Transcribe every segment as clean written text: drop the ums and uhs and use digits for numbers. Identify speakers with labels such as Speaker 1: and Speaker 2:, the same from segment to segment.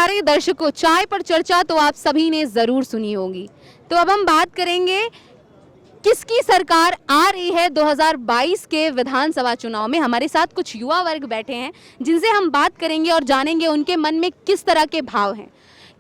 Speaker 1: प्यारे दर्शकों, चाय पर चर्चा तो आप सभी ने ज़रूर सुनी होगी। तो अब हम बात करेंगे किसकी सरकार आ रही है 2022 के विधानसभा चुनाव में। हमारे साथ कुछ युवा वर्ग बैठे हैं जिनसे हम बात करेंगे और जानेंगे उनके मन में किस तरह के भाव हैं।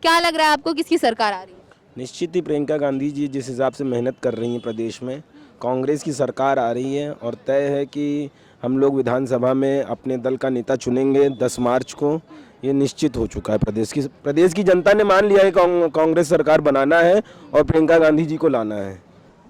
Speaker 1: क्या लग रहा है आपको, किसकी सरकार आ रही है?
Speaker 2: निश्चित ही प्रियंका गांधी जी जिस हिसाब से मेहनत कर रही हैं प्रदेश में, कांग्रेस की सरकार आ रही है और तय है कि हम लोग विधानसभा में अपने दल का नेता चुनेंगे 10 मार्च को। ये निश्चित हो चुका है। प्रदेश की जनता ने मान लिया है कांग्रेस सरकार बनाना है और प्रियंका गांधी जी को लाना है।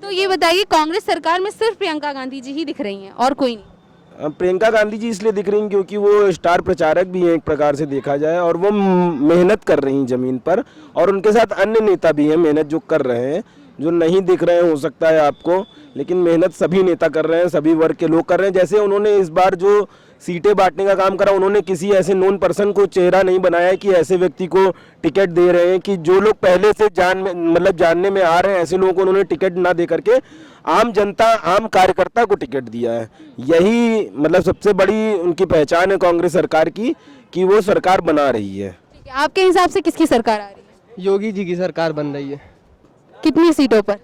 Speaker 1: तो ये बताइए, कांग्रेस सरकार में सिर्फ प्रियंका गांधी जी ही दिख रही हैं और कोई नहीं?
Speaker 2: प्रियंका गांधी जी इसलिए दिख रही हैं क्योंकि वो स्टार प्रचारक भी हैं एक प्रकार से देखा जाए, और वो मेहनत कर रही हैं ज़मीन पर, और उनके साथ अन्य नेता भी हैं मेहनत जो कर रहे हैं, जो नहीं दिख रहे हैं हो सकता है आपको, लेकिन मेहनत सभी नेता कर रहे हैं, सभी वर्ग के लोग कर रहे हैं। जैसे उन्होंने इस बार जो सीटें बांटने का काम करा, उन्होंने किसी ऐसे नोन पर्सन को चेहरा नहीं बनाया कि ऐसे व्यक्ति को टिकट दे रहे हैं कि जो लोग पहले से जानने में आ रहे हैं, ऐसे लोगों को उन्होंने टिकट ना दे करके आम जनता, आम कार्यकर्ता को टिकट दिया है। यही सबसे बड़ी उनकी पहचान है कांग्रेस सरकार की, कि वो सरकार बना रही है।
Speaker 1: आपके हिसाब से किसकी सरकार आ रही है?
Speaker 3: योगी जी की सरकार बन रही है।
Speaker 1: कितनी सीटों पर?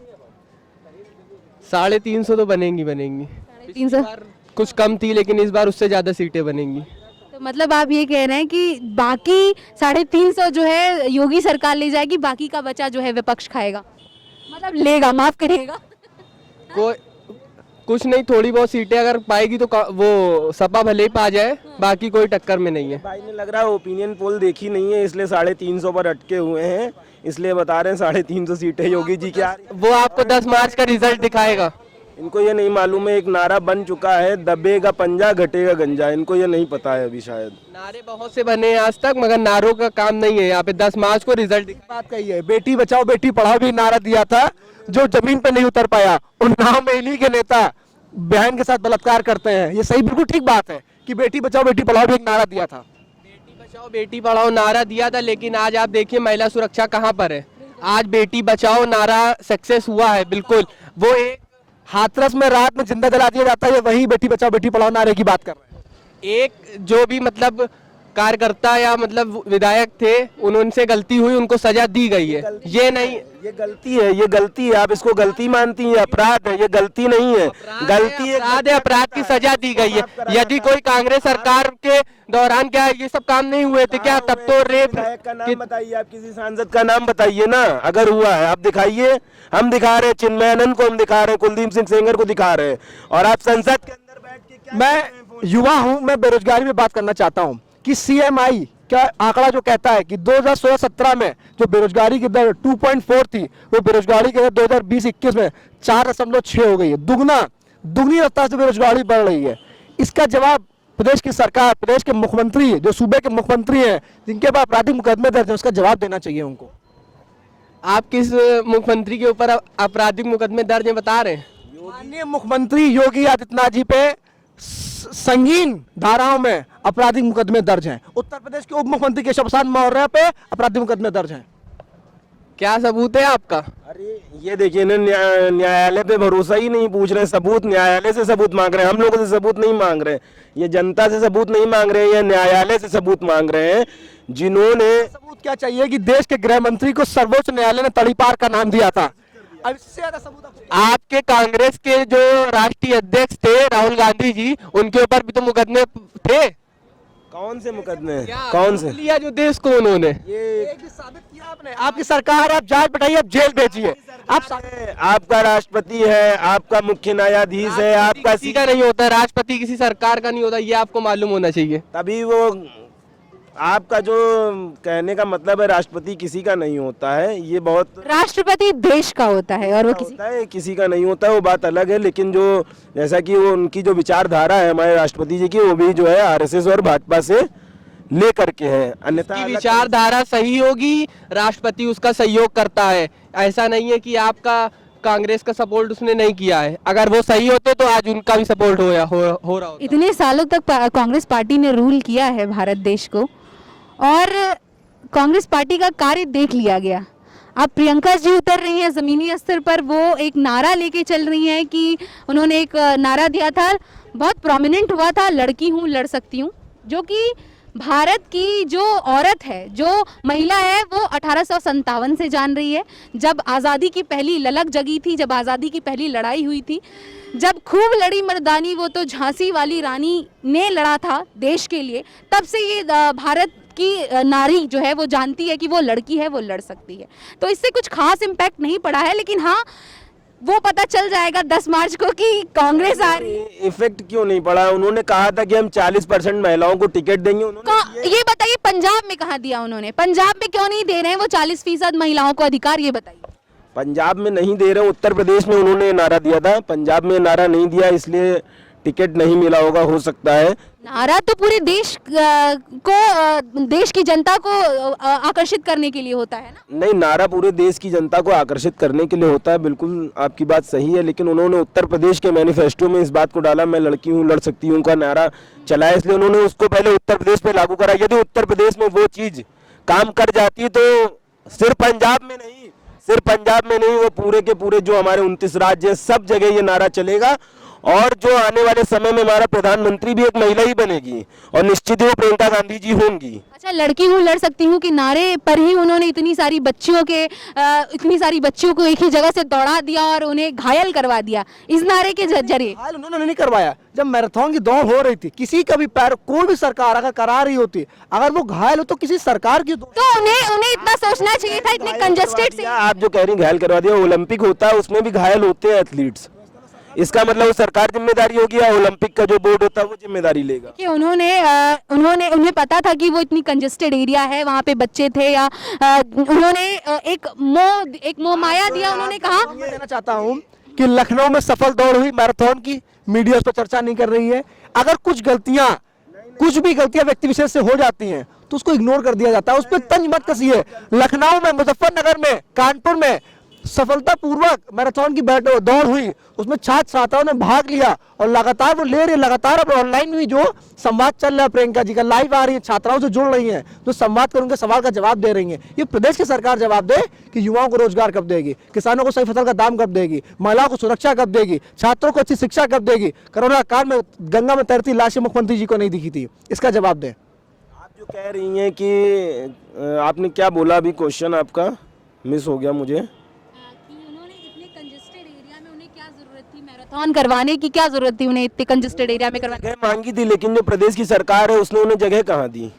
Speaker 3: 350 तो बनेंगी।
Speaker 1: 350?
Speaker 3: कुछ कम थी, लेकिन इस बार उससे ज़्यादा सीटें बनेंगी।
Speaker 1: तो मतलब आप ये कह रहे हैं कि बाकी 350 जो है योगी सरकार ले जाएगी, बाकी का बचा जो है विपक्ष खाएगा, मतलब लेगा, माफ करिएगा।
Speaker 3: कोई कुछ नहीं, थोड़ी बहुत सीटें अगर पाएगी तो वो सपा भले ही पा जाए, बाकी कोई टक्कर में नहीं है।
Speaker 2: भाई ने लग रहा है ओपिनियन पोल देखी नहीं है, इसलिए 350 पर अटके हुए हैं, इसलिए बता रहे हैं 350 सीटें योगी जी की आ रही है।
Speaker 3: वो आपको 10 मार्च का रिजल्ट दिखाएगा।
Speaker 2: इनको ये नहीं मालूम है, एक नारा बन चुका है, दबेगा पंजा घटेगा गंजा। इनको ये नहीं पता है अभी शायद।
Speaker 3: नारे बहुत से बने हैं आज तक, मगर नारों का काम नहीं है। यहाँ पे 10 मार्च को रिजल्ट
Speaker 4: बात कही है, बेटी बचाओ बेटी पढ़ाओ भी नारा दिया था, जो जमीन पे नहीं उतर पाया। उन्नाव में इन्हीं के नेता बहन के साथ बलात्कार करते हैं। ये सही, बिल्कुल ठीक बात है कि बेटी बचाओ बेटी पढ़ाओ भी एक नारा दिया था।
Speaker 3: बेटी बचाओ बेटी पढ़ाओ नारा दिया था, लेकिन आज आप देखिए महिला सुरक्षा कहाँ पर है। आज बेटी बचाओ नारा सक्सेस हुआ है, बिल्कुल। वो एक
Speaker 4: हाथरस में रात में जिंदा जला दिया जाता है, वही बेटी बचाओ बेटी पढ़ाओ नारे की बात कर रहे हैं।
Speaker 3: एक जो भी कार्यकर्ता या विधायक थे, उनसे गलती हुई, उनको सजा दी गई है। ये नहीं,
Speaker 2: ये गलती है। आप इसको गलती मानती हैं? अपराध है, ये गलती नहीं है, गलती है।
Speaker 3: अपराध की सजा दी गई है। यदि कोई कांग्रेस सरकार के दौरान क्या ये सब काम नहीं हुए थे क्या, तब तो रेप
Speaker 2: का नाम बताइए, आप किसी सांसद का नाम बताइए ना, अगर हुआ है आप दिखाइए। हम दिखा रहे हैं चिन्मयानंद को, हम दिखा रहे हैं कुलदीप सिंह सेंगर को दिखा रहे हैं, और आप संसद के अंदर बैठ के क्या?
Speaker 4: मैं युवा हूं, मैं बेरोजगारी में बात करना चाहता हूं कि CMI का आंकड़ा जो कहता है कि 2016-17 में जो बेरोजगारी की दर 2.4 थी, वो बेरोजगारी की दर 2020-21 में 4.6 हो गई है। दुगनी रफ्तार से बेरोजगारी बढ़ रही है। इसका जवाब प्रदेश की सरकार, प्रदेश के मुख्यमंत्री, जो सूबे के मुख्यमंत्री हैं, जिनके पास आपराधिक मुकदमे दर्ज है, उसका जवाब देना चाहिए उनको।
Speaker 3: आप किस मुख्यमंत्री के ऊपर आपराधिक मुकदमे दर्ज बता रहे हैं?
Speaker 4: माननीय मुख्यमंत्री योगी आदित्यनाथ जी पे संगीन धाराओं में आपराधिक मुकदमे दर्ज हैं। उत्तर प्रदेश के उप मुख्यमंत्री केशव प्रसाद मौर्य पे आपराधिक मुकदमे दर्ज हैं।
Speaker 3: क्या सबूत है आपका?
Speaker 2: अरे ये देखिए ना, न्यायालय पे भरोसा ही नहीं, पूछ रहे सबूत, न्यायालय से सबूत मांग रहे हैं। हम लोगों से सबूत नहीं मांग रहे, ये जनता से सबूत नहीं मांग रहे हैं, ये न्यायालय से सबूत मांग रहे हैं, जिन्होंने
Speaker 4: सबूत क्या चाहिए कि देश के गृह मंत्री को सर्वोच्च न्यायालय ने तड़ीपार का नाम दिया था। अब इससे ज्यादा सबूत
Speaker 3: आपके कांग्रेस के जो राष्ट्रीय अध्यक्ष थे राहुल गांधी जी, उनके ऊपर भी तो मुकदमे थे।
Speaker 2: कौन से मुकदमे? कौन से
Speaker 3: लिया जो देश को उन्होंने?
Speaker 4: ये साबित किया आपने। आपकी सरकार, आप जांच बैठाइए, आप जेल भेजिए।
Speaker 2: आपका राष्ट्रपति है, आपका मुख्य न्यायाधीश है, आपका
Speaker 3: किसी का नहीं होता, राष्ट्रपति किसी सरकार का नहीं होता, ये आपको मालूम होना चाहिए।
Speaker 2: तभी वो आपका जो कहने का मतलब है राष्ट्रपति किसी का नहीं होता है, ये बहुत,
Speaker 1: राष्ट्रपति देश का होता है और वो
Speaker 2: किसी का नहीं होता है, वो बात अलग है। लेकिन जो जैसा कि वो उनकी जो विचारधारा है हमारे राष्ट्रपति जी की, वो भी जो है RSS और भाजपा से ले करके है। अन्यथा
Speaker 3: विचारधारा सही होगी, राष्ट्रपति उसका सहयोग करता है। ऐसा नहीं है कि आपका कांग्रेस का सपोर्ट उसने नहीं किया है। अगर वो सही होते तो आज उनका भी सपोर्ट हो रहा होता।
Speaker 1: इतने सालों तक कांग्रेस पार्टी ने रूल किया है भारत देश को, और कांग्रेस पार्टी का कार्य देख लिया गया। अब प्रियंका जी उतर रही हैं ज़मीनी स्तर पर, वो एक नारा लेके चल रही हैं कि उन्होंने एक नारा दिया था, बहुत प्रोमिनेंट हुआ था, लड़की हूँ लड़ सकती हूँ, जो कि भारत की जो औरत है, जो महिला है, वो 1857 से जान रही है, जब आज़ादी की पहली ललक जगी थी, जब आज़ादी की पहली लड़ाई हुई थी, जब खूब लड़ी मर्दानी, वो तो झांसी वाली रानी ने लड़ा था देश के लिए। तब से ये भारत की नारी जो है वो जानती है कि वो लड़की है, वो लड़ सकती है। तो इससे कुछ खास इम्पैक्ट नहीं पड़ा है, लेकिन हाँ वो पता चल जाएगा 10 मार्च को कि कांग्रेस आ रही है।
Speaker 2: इफेक्ट क्यों नहीं पड़ा? उन्होंने कहा था कि हम 40% महिलाओं को टिकट देंगे, उन्होंने
Speaker 1: ये बताइए पंजाब में कहाँ दिया उन्होंने? पंजाब में क्यों नहीं दे रहे हैं वो 40% महिलाओं को अधिकार? ये बताइए।
Speaker 2: पंजाब में नहीं दे रहे, उत्तर प्रदेश में उन्होंने नारा दिया था, पंजाब में नारा नहीं दिया, इसलिए टिकट नहीं मिला होगा, हो सकता है।
Speaker 1: नारा तो पूरे देश को, देश की जनता को आकर्षित करने के लिए होता है ना।
Speaker 2: नहीं, नारा पूरे देश की जनता को आकर्षित करने के लिए होता है, बिल्कुल आपकी बात सही है, लेकिन उन्होंने उत्तर प्रदेश के मैनिफेस्टो में इस बात को डाला, मैं लड़की हूँ, लड़ सकती हूँ का नारा चलाया, इसलिए उन्होंने उसको पहले उत्तर प्रदेश पे लागू करा। यदि उत्तर प्रदेश में वो चीज काम कर जाती तो सिर्फ पंजाब में नहीं, वो पूरे के पूरे जो हमारे 29 राज्य है, सब जगह ये नारा चलेगा। और जो आने वाले समय में हमारा प्रधानमंत्री भी एक महिला ही बनेगी, और निश्चित ही वो प्रियंका गांधी जी होंगी।
Speaker 1: अच्छा, लड़की हूँ लड़ सकती हूँ कि नारे पर ही उन्होंने इतनी सारी बच्चियों को एक ही जगह से दौड़ा दिया और उन्हें घायल करवा दिया इस नारे के जरिए।
Speaker 4: घायल उन्होंने नहीं करवाया। जब मैराथन की दौड़ हो रही थी, किसी का भी पैर, कोई भी सरकार अगर करा रही होती, अगर वो घायल हो तो किसी सरकार की
Speaker 1: तो उन्हें इतना सोचना चाहिए था, इतने कंजेस्टेड से।
Speaker 2: आप जो कह रही घायल करवा दिया, ओलंपिक होता है उसमें भी घायल होते हैं एथलीट्स, इसका मतलब वो सरकार जिम्मेदारी होगी या ओलंपिक का जो बोर्ड होता है वो जिम्मेदारी लेगा?
Speaker 1: कि उन्हें पता था कि वो इतनी कंजेस्टेड एरिया है, वहाँ पे बच्चे थे, या उन्होंने एक मोह माया दिया। उन्होंने कहा,
Speaker 4: मैं कहना चाहता हूँ कि लखनऊ में सफल दौड़ हुई मैराथन की, मीडिया उस पर चर्चा नहीं कर रही है। अगर कुछ भी गलतियां व्यक्ति विशेष से हो जाती हैं तो उसको इग्नोर कर दिया जाता है, उस पर तंज मत कसिए। लखनऊ में, मुजफ्फरनगर में, कानपुर में सफलतापूर्वक मैराथन की दौड़ हुई, उसमें छात्र छात्राओं ने भाग लिया और लगातार वो ले रही है, लगातार अब ऑनलाइन भी जो संवाद चल रहा है प्रियंका जी का, लाइव आ रही है, छात्राओं से जुड़ रही हैं, जो संवाद कर उनके सवाल का जवाब दे रही हैं। ये प्रदेश की सरकार जवाब दे कि युवाओं को रोजगार कब देगी, किसानों को सही फसल का दाम कब देगी, महिलाओं को सुरक्षा कब देगी, छात्रों को अच्छी शिक्षा कब देगी। कोरोना काल में गंगा में तैरती लाशें मुख्यमंत्री जी को नहीं दिखी थी, इसका जवाब दें।
Speaker 2: आप जो कह रही हैं कि आपने क्या बोला, अभी क्वेश्चन आपका मिस हो गया मुझे।
Speaker 1: मैराथन करवाने की क्या जरूरत थी? उन्हें इतने कंजेस्टेड एरिया में करवाने
Speaker 2: जगह मांगी थी, लेकिन जो प्रदेश की सरकार है उसने उन्हें जगह कहाँ दी?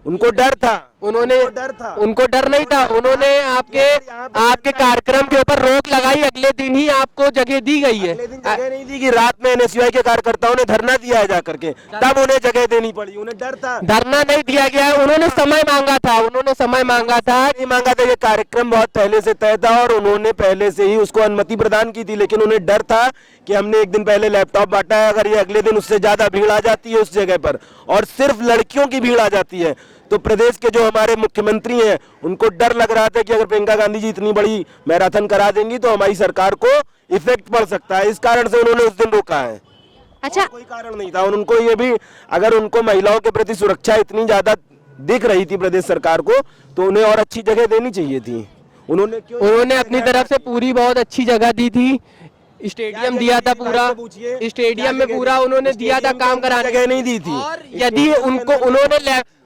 Speaker 2: उनको डर था,
Speaker 3: उनको डर नहीं था, उन्होंने आपके कार्यक्रम के ऊपर रोक लगाई, अगले दिन ही आपको जगह दी गई है।
Speaker 2: अगले दिन जगह नहीं दी कि रात में एनएसयूआई के कार्यकर्ताओं ने धरना दिया है जाकर के, तब उन्हें जगह देनी पड़ी। उन्हें डर था,
Speaker 3: धरना नहीं दिया गया, उन्होंने समय मांगा था,
Speaker 2: नहीं मांगा था। ये कार्यक्रम बहुत पहले से तय था और उन्होंने पहले से ही उसको अनुमति प्रदान की थी, लेकिन उन्हें डर था कि हमने एक दिन पहले लैपटॉप बांटा है, अगर ये अगले दिन उससे ज्यादा भीड़ आ जाती है उस जगह पर, और सिर्फ लड़कियों की भीड़ आ जाती है, तो प्रदेश के जो हमारे मुख्यमंत्री हैं उनको डर लग रहा था कि अगर प्रियंका गांधी जी इतनी बड़ी मैराथन करा देंगी तो हमारी सरकार को इफेक्ट पड़ सकता है, इस कारण से उन्होंने उस दिन रोका है।
Speaker 1: अच्छा,
Speaker 2: कोई कारण नहीं था। उनको ये भी, अगर उनको महिलाओं के प्रति सुरक्षा इतनी ज्यादा दिख रही थी प्रदेश सरकार को, तो उन्हें और अच्छी जगह देनी चाहिए थी।
Speaker 3: उन्होंने अपनी तरफ से पूरी बहुत अच्छी जगह दी थी, स्टेडियम दिया था पूरा, स्टेडियम में पूरा उन्होंने दिया था काम कराने,
Speaker 2: जगह नहीं दी थी।
Speaker 3: और यदि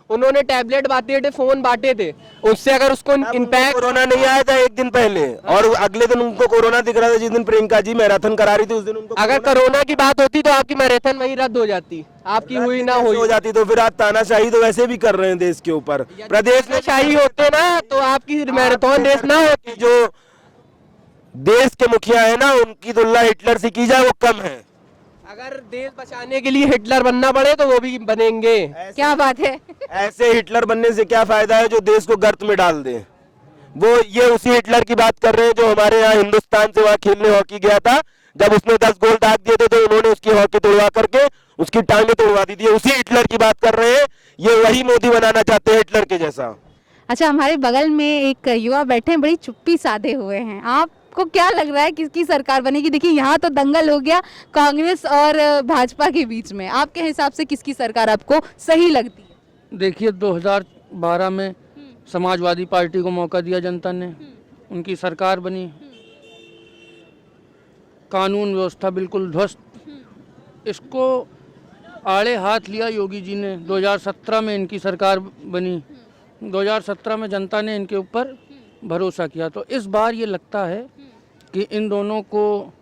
Speaker 3: उन्होंने टैबलेट बांटे थे, फोन बांटे थे, उससे अगर उसको इम्पैक्ट,
Speaker 2: कोरोना नहीं आया था एक दिन पहले, और अगले दिन उनको कोरोना दिख रहा था, जिस दिन प्रियंका जी मैराथन करा रही थी उस दिन उनको
Speaker 3: अगर कोरोना की बात होती तो आपकी मैराथन वहीं रद्द हो जाती, आपकी हुई ना हुई
Speaker 2: हो जाती, तो फिर आप तानाशाही तो वैसे भी कर रहे हैं देश के ऊपर। प्रदेश में
Speaker 3: शाही होते ना तो आपकी मैराथन रेस ना होती।
Speaker 2: जो देश के मुखिया है ना, उनकी तुलना हिटलर से की जाए वो कम है।
Speaker 3: अगर देश बचाने के लिए हिटलर बनना पड़े तो वो भी बनेंगे।
Speaker 1: क्या बात है।
Speaker 2: ऐसे हिटलर बनने से क्या फायदा है जो देश को गर्त में डाल दे? वो ये उसी हिटलर की बात कर रहे हैं जो हमारे यहाँ हिंदुस्तान से वहाँ खेलने हॉकी गया था, जब उसने 10 गोल दाग दिए थे तो उन्होंने उसकी हॉकी तोड़वा करके उसकी टांगें तोड़वा दी थी। उसी हिटलर की बात कर रहे हैं, ये वही मोदी बनाना चाहते हैं हिटलर के जैसा।
Speaker 1: अच्छा, हमारे बगल में एक युवा बैठे हैं, बड़ी चुप्पी साधे हुए हैं। आपको क्या लग रहा है किसकी सरकार बनेगी? देखिए, यहाँ तो दंगल हो गया कांग्रेस और भाजपा के बीच में। आपके हिसाब से किसकी सरकार आपको सही लगती है?
Speaker 5: देखिए, 2012 में समाजवादी पार्टी को मौका दिया जनता ने, उनकी सरकार बनी, कानून व्यवस्था बिल्कुल ध्वस्त। इसको आड़े हाथ लिया योगी जी ने। 2017 में इनकी सरकार बनी, 2017 में जनता ने इनके ऊपर भरोसा किया। तो इस बार ये लगता है कि इन दोनों को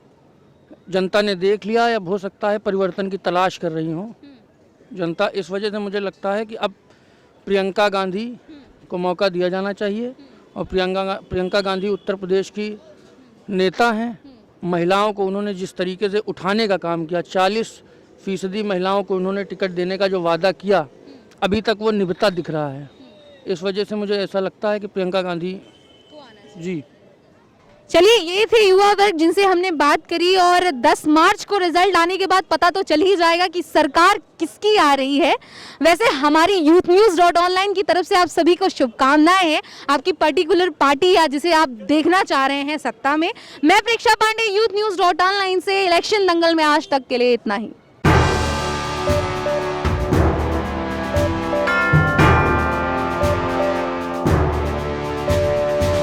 Speaker 5: जनता ने देख लिया, या हो सकता है परिवर्तन की तलाश कर रही हो जनता। इस वजह से मुझे लगता है कि अब प्रियंका गांधी को मौका दिया जाना चाहिए। और प्रियंका गांधी उत्तर प्रदेश की नेता हैं। महिलाओं को उन्होंने जिस तरीके से उठाने का काम किया, 40% महिलाओं को उन्होंने टिकट देने का जो वादा किया, अभी तक वो निभता दिख रहा है। इस वजह से मुझे ऐसा लगता है कि प्रियंका गांधी जी।
Speaker 1: चलिए, ये थे युवा वर्ग जिनसे हमने बात करी, और 10 मार्च को रिजल्ट आने के बाद पता तो चल ही जाएगा कि सरकार किसकी आ रही है। वैसे हमारी youthnews.online की तरफ से आप सभी को शुभकामनाएं हैं, आपकी पर्टिकुलर पार्टी या जिसे आप देखना चाह रहे हैं सत्ता में। मैं प्रेक्षा पांडे, youthnews.online से। इलेक्शन दंगल में आज तक के लिए इतना ही।